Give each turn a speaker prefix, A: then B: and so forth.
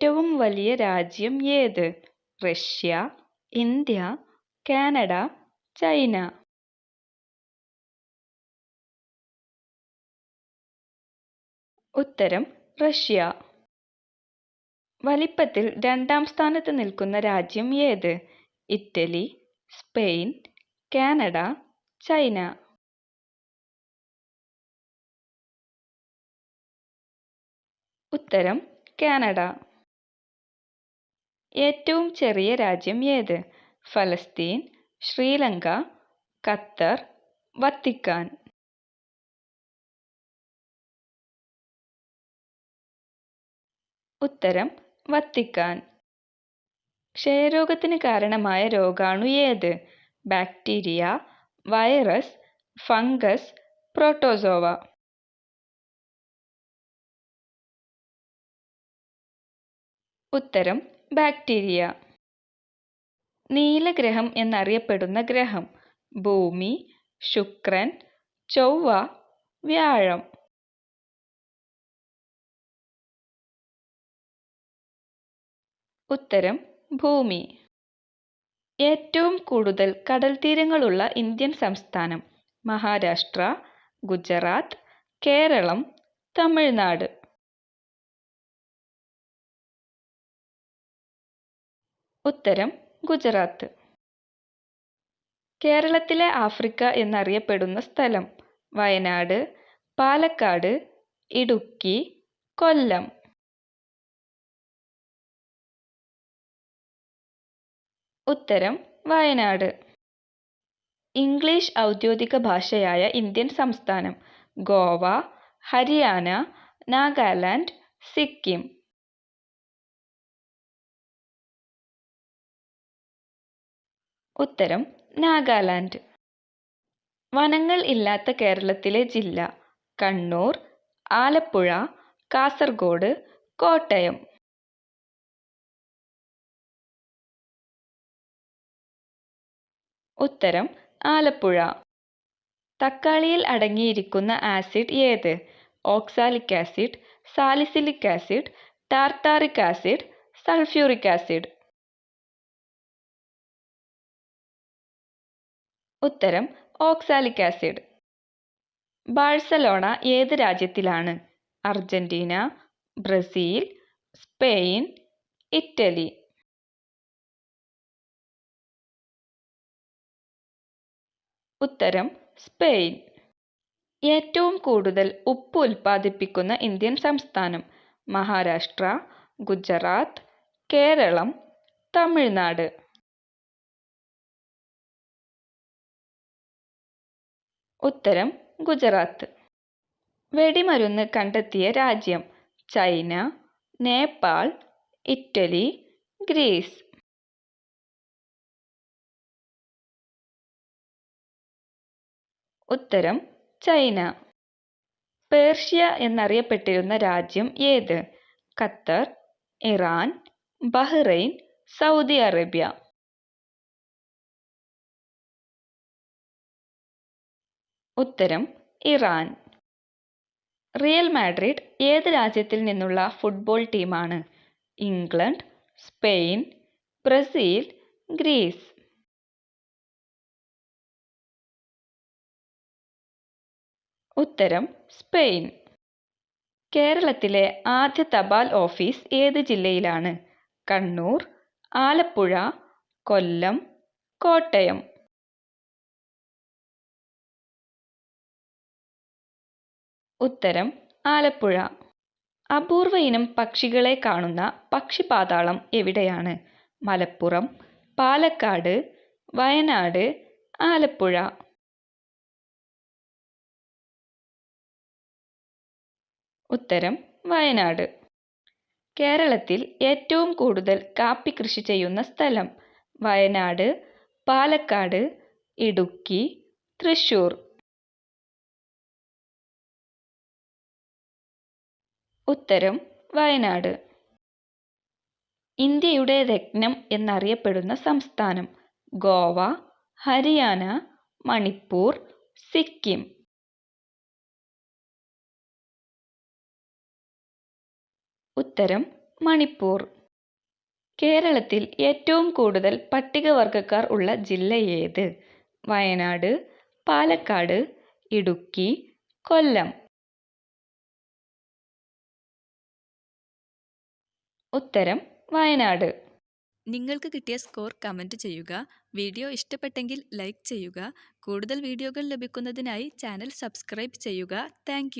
A: ഏറ്റവും വലിയ രാജ്യം ഏത്? Russia, India, Canada, China. ഉത്തരം റഷ്യ. വലിപ്പത്തിൽ രണ്ടാം സ്ഥാനത്ത് നിൽക്കുന്ന രാജ്യം ഏത്? Italy, Spain, Canada, China. ഉത്തരം കാനഡ. ഏറ്റവും ചെറിയ രാജ്യം ഏത്? ഫലസ്തീൻ, ശ്രീലങ്ക, ഖത്തർ, വത്തിക്കാൻ. ഉത്തരം വത്തിക്കാൻ. ക്ഷയരോഗത്തിന് കാരണമായ രോഗാണു ഏത്? Bacteria, virus, fungus, protozoa. ഉത്തരം ബാക്ടീരിയ. നീലഗ്രഹം എന്നറിയപ്പെടുന്ന ഗ്രഹം? ഭൂമി, ശുക്രൻ, ചൊവ്വ, വ്യാഴം. ഉത്തരം ഭൂമി. ഏറ്റവും കൂടുതൽ കടൽത്തീരങ്ങളുള്ള ഇന്ത്യൻ സംസ്ഥാനം? മഹാരാഷ്ട്ര, ഗുജറാത്ത്, കേരളം, തമിഴ്നാട്. ഉത്തരം ഗുജറാത്ത്. കേരളത്തിലെ ആഫ്രിക്ക എന്നറിയപ്പെടുന്ന സ്ഥലം? വയനാട്, പാലക്കാട്, ഇടുക്കി, കൊല്ലം. ഉത്തരം വയനാട്. ഇംഗ്ലീഷ് ഔദ്യോഗിക ഭാഷയായ ഇന്ത്യൻ സംസ്ഥാനം? ഗോവ, ഹരിയാന, നാഗാലാൻഡ്, സിക്കിം. ഉത്തരം നാഗാലാൻഡ്. വനങ്ങൾ ഇല്ലാത്ത കേരളത്തിലെ ജില്ല? കണ്ണൂർ, ആലപ്പുഴ, കാസർഗോഡ്, കോട്ടയം. ഉത്തരം ആലപ്പുഴ. തക്കാളിയിൽ അടങ്ങിയിരിക്കുന്ന ആസിഡ് ഏത്? Oxalic acid, salicylic acid, tartaric acid, sulphuric acid. ഉത്തരം ഓക്സാലിക് ആസിഡ്. ബാഴ്സലോണ ഏത് രാജ്യത്തിലാണ്? Argentina, Brazil, Spain, Italy. ഉത്തരം സ്പെയിൻ. ഏറ്റവും കൂടുതൽ ഉപ്പ് ഉൽപ്പാദിപ്പിക്കുന്ന ഇന്ത്യൻ സംസ്ഥാനം? മഹാരാഷ്ട്ര, ഗുജറാത്ത്, കേരളം, തമിഴ്നാട്. ഉത്തരം ഗുജറാത്ത്. വെടിമരുന്ന് കണ്ടെത്തിയ രാജ്യം? China, Nepal, Italy, Greece. ഉത്തരം ചൈന. പേർഷ്യ എന്നറിയപ്പെട്ടിരുന്ന രാജ്യം ഏത്? Qatar, Iran, Bahrain, Saudi Arabia. ഉത്തരം ഇറാൻ. റിയൽ മാഡ്രിഡ് ഏത് രാജ്യത്തിൽ നിന്നുള്ള ഫുട്ബോൾ ടീമാണ്? England, Spain, Brazil, Greece. ഉത്തരം സ്പെയിൻ. കേരളത്തിലെ ആദ്യ തപാൽ ഓഫീസ് ഏത് ജില്ലയിലാണ്? കണ്ണൂർ, ആലപ്പുഴ, കൊല്ലം, കോട്ടയം. ഉത്തരം ആലപ്പുഴ. അപൂർവ ഇനം പക്ഷികളെ കാണുന്ന പക്ഷിപാതാളം എവിടെയാണ്? മലപ്പുറം, പാലക്കാട്, വയനാട്, ആലപ്പുഴ. ഉത്തരം വയനാട്. കേരളത്തിൽ ഏറ്റവും കൂടുതൽ കാപ്പി കൃഷി ചെയ്യുന്ന സ്ഥലം? വയനാട്, പാലക്കാട്, ഇടുക്കി, തൃശൂർ. ഉത്തരം വയനാട്. ഇന്ത്യയുടെ രത്നം എന്നറിയപ്പെടുന്ന സംസ്ഥാനം? ഗോവ, ഹരിയാന, മണിപ്പൂർ, സിക്കിം. ഉത്തരം മണിപ്പൂർ. കേരളത്തിൽ ഏറ്റവും കൂടുതൽ പട്ടികവർഗക്കാർ ഉള്ള ജില്ല ഏത്? വയനാട്, പാലക്കാട്, ഇടുക്കി, കൊല്ലം. ഉത്തരം വയനാട്.
B: നിങ്ങൾക്ക് കിട്ടിയ സ്കോർ കമൻറ്റ് ചെയ്യുക. വീഡിയോ ഇഷ്ടപ്പെട്ടെങ്കിൽ ലൈക്ക് ചെയ്യുക. കൂടുതൽ വീഡിയോകൾ ലഭിക്കുന്നതിനായി ചാനൽ സബ്സ്ക്രൈബ് ചെയ്യുക. താങ്ക്